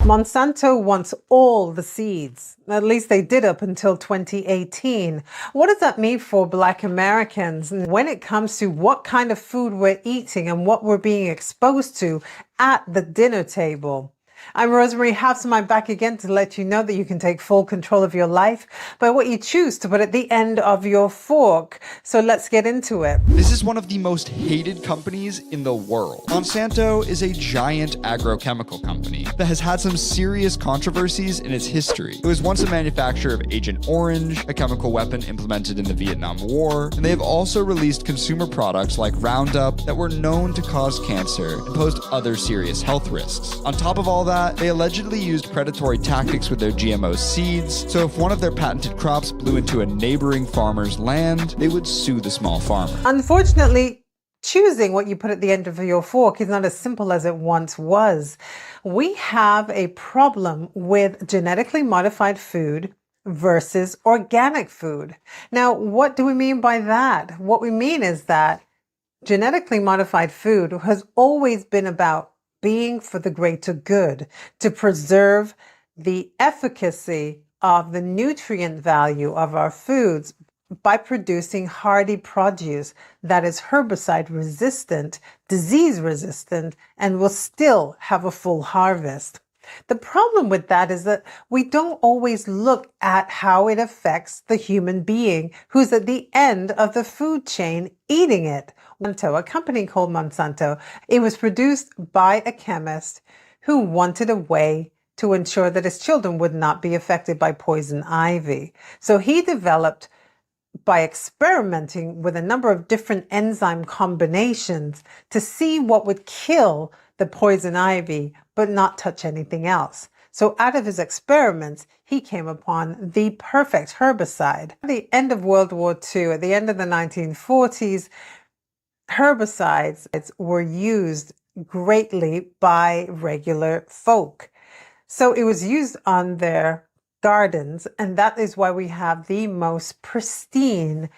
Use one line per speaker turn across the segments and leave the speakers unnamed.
Monsanto wants all the seeds. At least they did up until 2018. What does that mean for Black Americans when it comes to what kind of food we're eating and what we're being exposed to at the dinner table? I'm Rosemarie Havsom. I'm back again to let you know that you can take full control of your life by what you choose to put at the end of your fork. So let's get into it.
This is one of the most hated companies in the world. Monsanto is a giant agrochemical company that has had some serious controversies in its history. It was once a manufacturer of Agent Orange, a chemical weapon implemented in the Vietnam War, and they have also released consumer products like Roundup that were known to cause cancer and posed other serious health risks. On top of all that, they allegedly used predatory tactics with their GMO seeds, so if one of their patented crops blew into a neighboring farmer's land, they would sue the small farmer.
Unfortunately, choosing what you put at the end of your fork is not as simple as it once was. We have a problem with genetically modified food versus organic food. Now, what do we mean by that? What we mean is that genetically modified food has always been about being for the greater good, to preserve the efficacy of the nutrient value of our foods by producing hardy produce that is herbicide resistant, disease resistant, and will still have a full harvest. The problem with that is that we don't always look at how it affects the human being who's at the end of the food chain eating it. Monsanto, a company called Monsanto, it was produced by a chemist who wanted a way to ensure that his children would not be affected by poison ivy. So he developed, by experimenting with a number of different enzyme combinations, to see what would kill the poison ivy but not touch anything else. So out of his experiments, he came upon the perfect herbicide. At the end of World War II, at the end of the 1940s, herbicides were used greatly by regular folk. So it was used on their gardens, and that is why we have the most pristine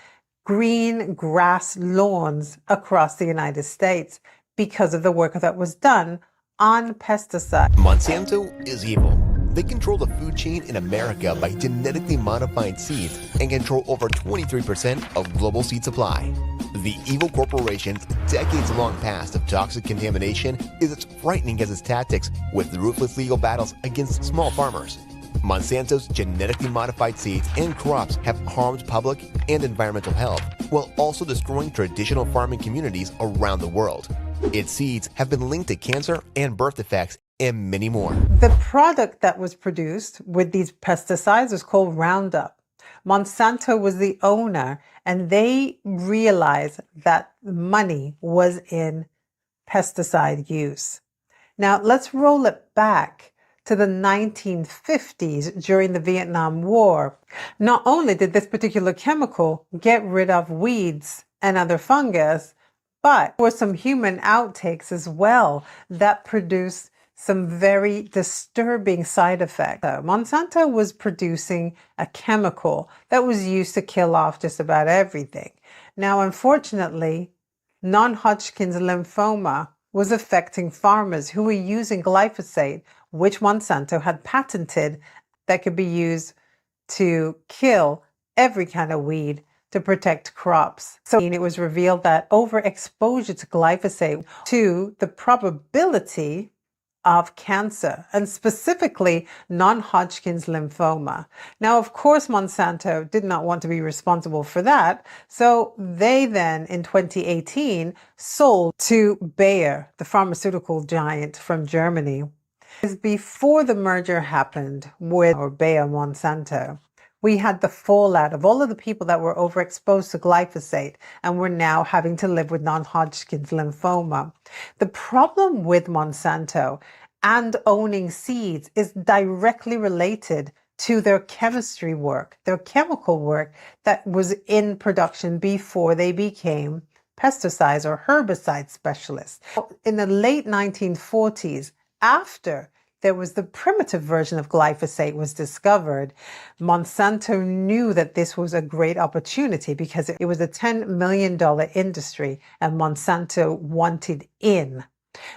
green grass lawns across the United States, because of the work that was done on pesticides.
Monsanto is evil. They control the food chain in America by genetically modifying seeds and control over 23% of global seed supply. The evil corporation's decades-long past of toxic contamination is as frightening as its tactics with ruthless legal battles against small farmers. Monsanto's genetically modified seeds and crops have harmed public and environmental health, while also destroying traditional farming communities around the world. Its seeds have been linked to cancer and birth defects and many more.
The product that was produced with these pesticides was called Roundup. Monsanto was the owner, and they realized that money was in pesticide use. Now, let's roll it back to the 1950s during the Vietnam War. Not only did this particular chemical get rid of weeds and other fungus, but there were some human outtakes as well that produced some very disturbing side effects. Monsanto was producing a chemical that was used to kill off just about everything. Now, unfortunately, non-Hodgkin's lymphoma was affecting farmers who were using glyphosate, which Monsanto had patented, that could be used to kill every kind of weed to protect crops. So it was revealed that overexposure to glyphosate to the probability of cancer, and specifically non-Hodgkin's lymphoma. Now, of course, Monsanto did not want to be responsible for that, so they then, in 2018, sold to Bayer, the pharmaceutical giant from Germany. Before the merger happened with Bayer Monsanto, we had the fallout of all of the people that were overexposed to glyphosate and were now having to live with non-Hodgkin's lymphoma. The problem with Monsanto and owning seeds is directly related to their chemistry work, their chemical work that was in production before they became pesticides or herbicide specialists. In the late 1940s, after there was the primitive version of glyphosate was discovered, Monsanto knew that this was a great opportunity because it was a $10 million industry and Monsanto wanted in.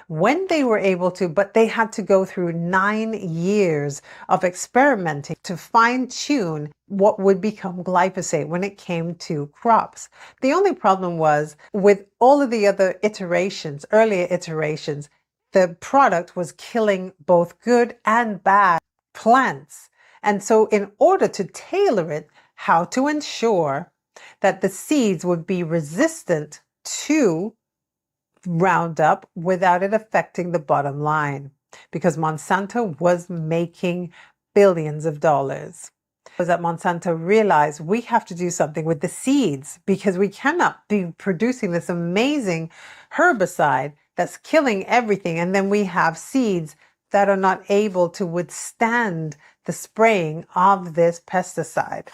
When they were able to, but they had to go through 9 years of experimenting to fine tune what would become glyphosate when it came to crops. The only problem was with all of the other iterations, earlier iterations, the product was killing both good and bad plants. And so in order to tailor it, how to ensure that the seeds would be resistant to Roundup without it affecting the bottom line, because Monsanto was making billions of dollars. Was that Monsanto realized we have to do something with the seeds, because we cannot be producing this amazing herbicide that's killing everything, and then we have seeds that are not able to withstand the spraying of this pesticide.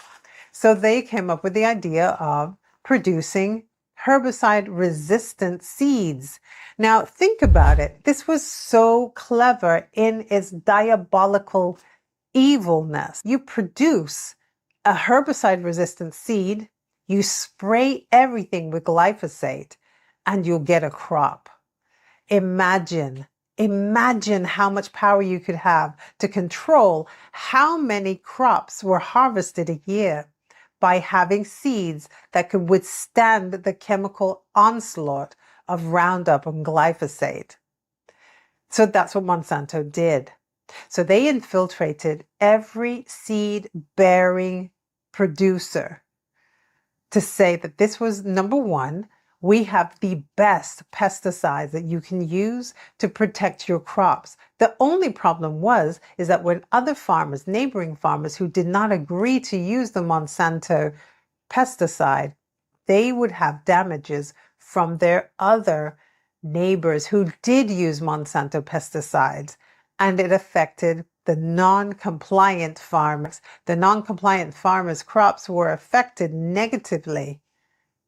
So they came up with the idea of producing herbicide-resistant seeds. Now, think about it. This was so clever in its diabolical evilness. You produce a herbicide-resistant seed, you spray everything with glyphosate, and you'll get a crop. Imagine how much power you could have to control how many crops were harvested a year by having seeds that could withstand the chemical onslaught of Roundup and glyphosate. So that's what Monsanto did. So they infiltrated every seed-bearing producer to say that this was, number one, we have the best pesticides that you can use to protect your crops. The only problem is that when other farmers, neighboring farmers who did not agree to use the Monsanto pesticide, they would have damages from their other neighbors who did use Monsanto pesticides, and it affected the non-compliant farmers. The non-compliant farmers' crops were affected negatively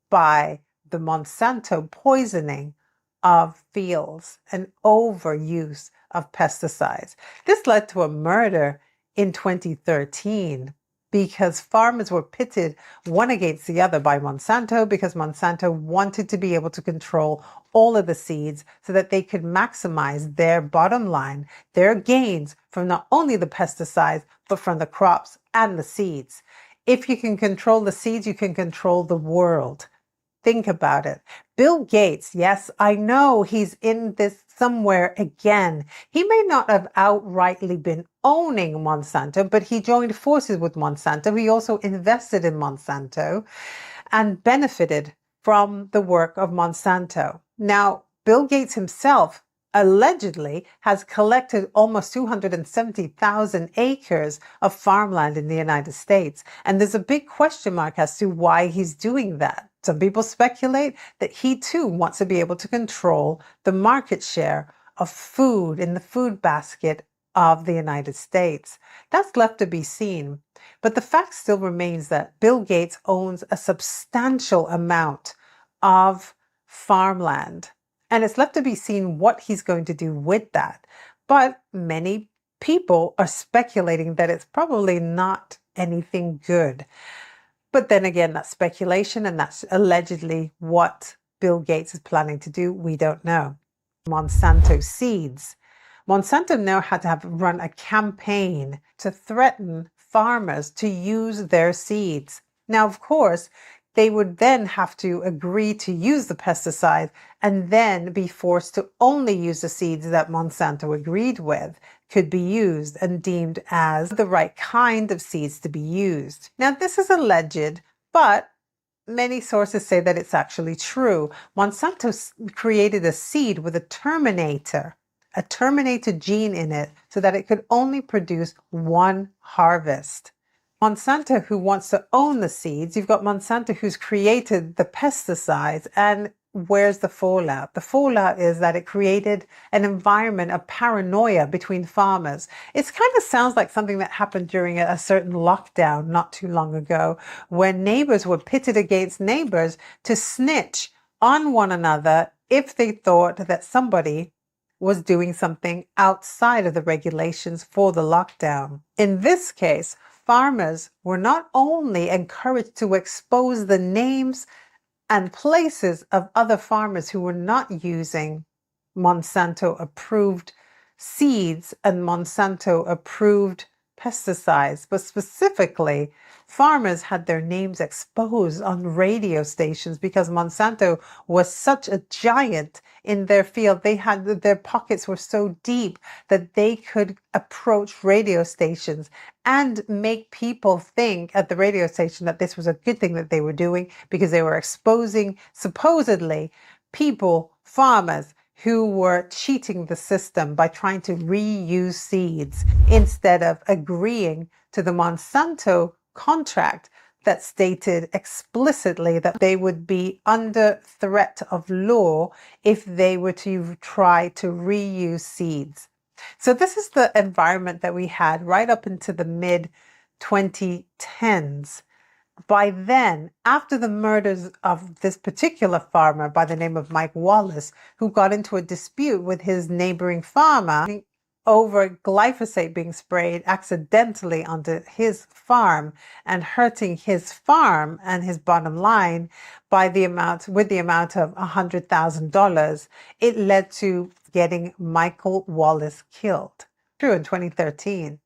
by the Monsanto poisoning of fields and overuse of pesticides. This led to a murder in 2013 because farmers were pitted one against the other by Monsanto, because Monsanto wanted to be able to control all of the seeds so that they could maximize their bottom line, their gains from not only the pesticides, but from the crops and the seeds. If you can control the seeds, you can control the world. Think about it. Bill Gates, yes, I know he's in this somewhere again. He may not have outrightly been owning Monsanto, but he joined forces with Monsanto. He also invested in Monsanto and benefited from the work of Monsanto. Now, Bill Gates himself allegedly has collected almost 270,000 acres of farmland in the United States. And there's a big question mark as to why he's doing that. Some people speculate that he too wants to be able to control the market share of food in the food basket of the United States. That's left to be seen. But the fact still remains that Bill Gates owns a substantial amount of farmland. And it's left to be seen what he's going to do with that. But many people are speculating that it's probably not anything good. But then again, that's speculation, and that's allegedly what Bill Gates is planning to do. We don't know. Monsanto seeds. Monsanto now had to have run a campaign to threaten farmers to use their seeds. Now, of course, they would then have to agree to use the pesticide and then be forced to only use the seeds that Monsanto agreed with could be used and deemed as the right kind of seeds to be used. Now, this is alleged, but many sources say that it's actually true. Monsanto created a seed with a Terminator gene in it so that it could only produce one harvest. Monsanto, who wants to own the seeds, you've got Monsanto who's created the pesticides, and where's the fallout? The fallout is that it created an environment of paranoia between farmers. It kind of sounds like something that happened during a certain lockdown not too long ago, when neighbors were pitted against neighbors to snitch on one another if they thought that somebody was doing something outside of the regulations for the lockdown. In this case, farmers were not only encouraged to expose the names and places of other farmers who were not using Monsanto approved seeds and Monsanto approved pesticides, but specifically, farmers had their names exposed on radio stations because Monsanto was such a giant in their field. Their pockets were so deep that they could approach radio stations and make people think at the radio station that this was a good thing that they were doing because they were exposing supposedly people, farmers, who were cheating the system by trying to reuse seeds instead of agreeing to the Monsanto contract that stated explicitly that they would be under threat of law if they were to try to reuse seeds. So this is the environment that we had right up into the mid 2010s. By then, after the murders of this particular farmer by the name of Mike Wallace, who got into a dispute with his neighboring farmer over glyphosate being sprayed accidentally onto his farm and hurting his farm and his bottom line with the amount of $100,000, it led to getting Michael Wallace killed. True, in 2013.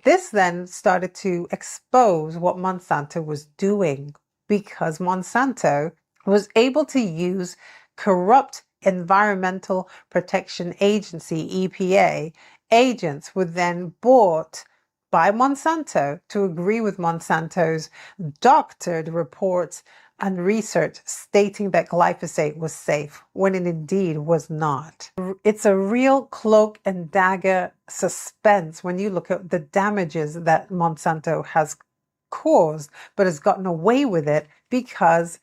This then started to expose what Monsanto was doing because Monsanto was able to use corrupt Environmental Protection Agency, EPA, agents were then bought by Monsanto to agree with Monsanto's doctored reports and research stating that glyphosate was safe when it indeed was not. It's a real cloak and dagger suspense when you look at the damages that Monsanto has caused, but has gotten away with it because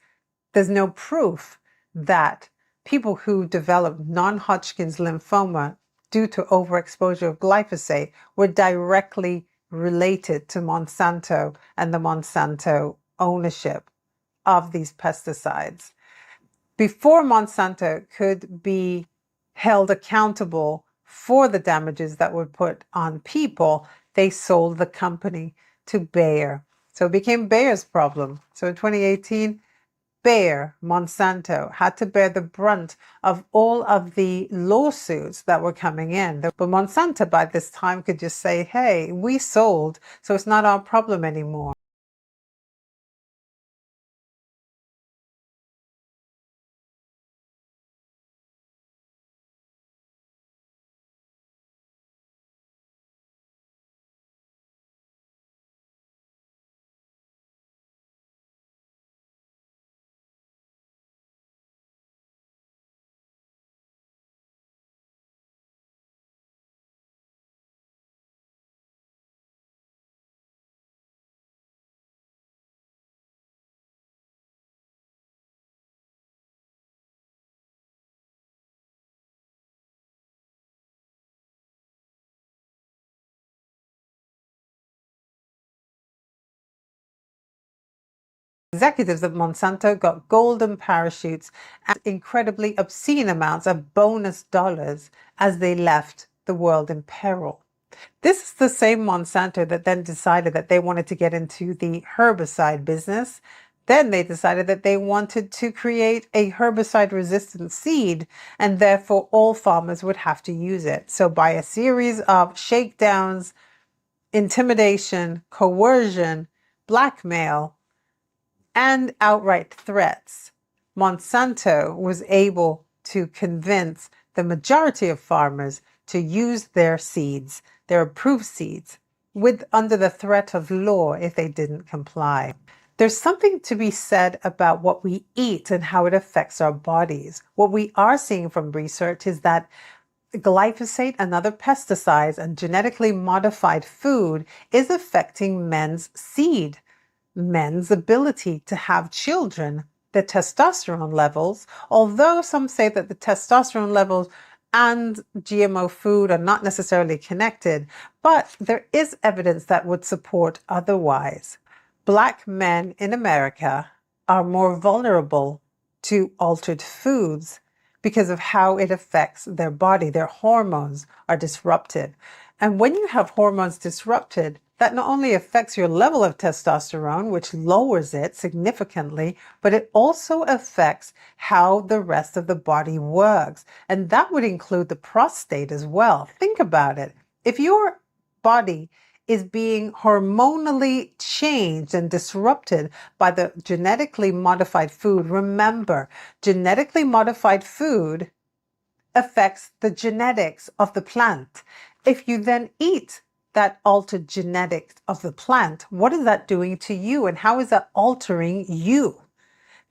there's no proof that people who developed non-Hodgkin's lymphoma due to overexposure of glyphosate were directly related to Monsanto and the Monsanto ownership of these pesticides. Before Monsanto could be held accountable for the damages that were put on people, they sold the company to Bayer. So it became Bayer's problem. So in 2018, Bayer, Monsanto, had to bear the brunt of all of the lawsuits that were coming in. But Monsanto by this time could just say, hey, we sold, so it's not our problem anymore. Executives of Monsanto got golden parachutes and incredibly obscene amounts of bonus dollars as they left the world in peril. This is the same Monsanto that then decided that they wanted to get into the herbicide business. Then they decided that they wanted to create a herbicide-resistant seed, and therefore all farmers would have to use it. So by a series of shakedowns, intimidation, coercion, blackmail, and outright threats, Monsanto was able to convince the majority of farmers to use their seeds, their approved seeds, under the threat of law if they didn't comply. There's something to be said about what we eat and how it affects our bodies. What we are seeing from research is that glyphosate and other pesticides and genetically modified food is affecting men's seed, men's ability to have children, the testosterone levels, although some say that the testosterone levels and GMO food are not necessarily connected, but there is evidence that would support otherwise. Black men in America are more vulnerable to altered foods because of how it affects their body. Their hormones are disrupted. And when you have hormones disrupted, that not only affects your level of testosterone, which lowers it significantly, but it also affects how the rest of the body works. And that would include the prostate as well. Think about it. If your body is being hormonally changed and disrupted by the genetically modified food, remember, genetically modified food affects the genetics of the plant. If you then eat that altered genetics of the plant, what is that doing to you and how is that altering you?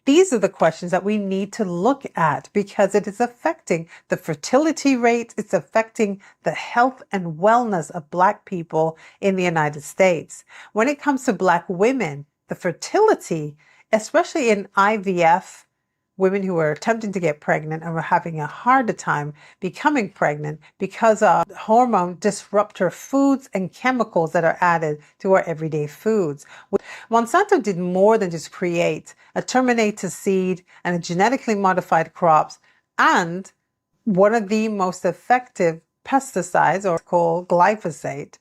These are the questions that we need to look at because it is affecting the fertility rate. It's affecting the health and wellness of Black people in the United States. When it comes to Black women, the fertility, especially in IVF, women who are attempting to get pregnant and were having a harder time becoming pregnant because of hormone disruptor foods and chemicals that are added to our everyday foods. Monsanto did more than just create a Terminator seed and a genetically modified crops and one of the most effective pesticides, or called glyphosate.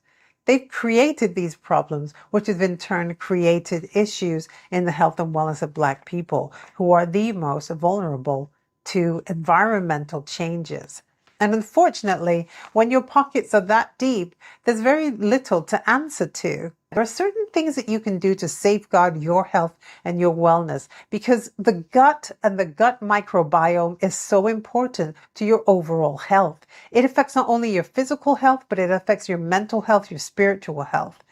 They've created these problems, which have in turn created issues in the health and wellness of Black people, who are the most vulnerable to environmental changes. And unfortunately, when your pockets are that deep, there's very little to answer to. There are certain things that you can do to safeguard your health and your wellness because the gut and the gut microbiome is so important to your overall health. It affects not only your physical health, but it affects your mental health, your spiritual health.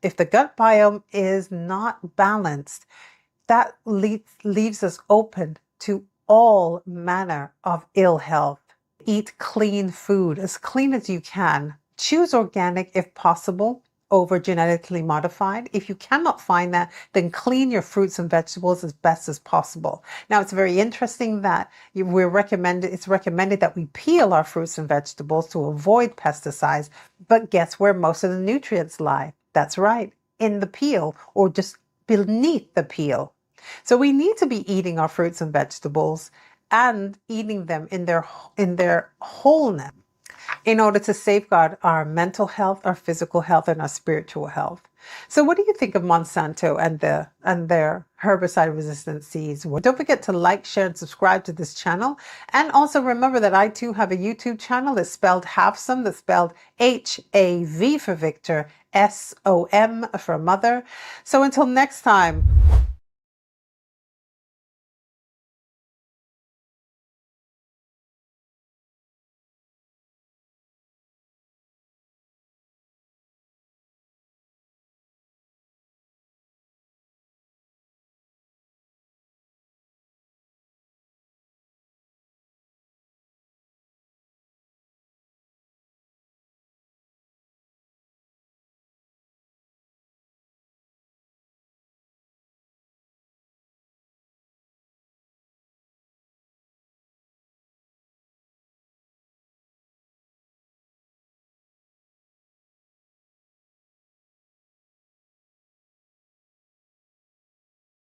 If the gut biome is not balanced, that leaves us open to all manner of ill health. Eat clean food, as clean as you can. Choose organic if possible over genetically modified. If you cannot find that, then clean your fruits and vegetables as best as possible. Now, it's very interesting that it's recommended that we peel our fruits and vegetables to avoid pesticides, but guess where most of the nutrients lie? That's right, in the peel or just beneath the peel. So we need to be eating our fruits and vegetables and eating them in their wholeness in order to safeguard our mental health, our physical health, and our spiritual health. So what do you think of Monsanto and their herbicide-resistant seeds? Well, don't forget to like, share, and subscribe to this channel. And also remember that I too have a YouTube channel that's spelled Havsom, that's spelled H-A-V for Victor, S-O-M for mother. So until next time,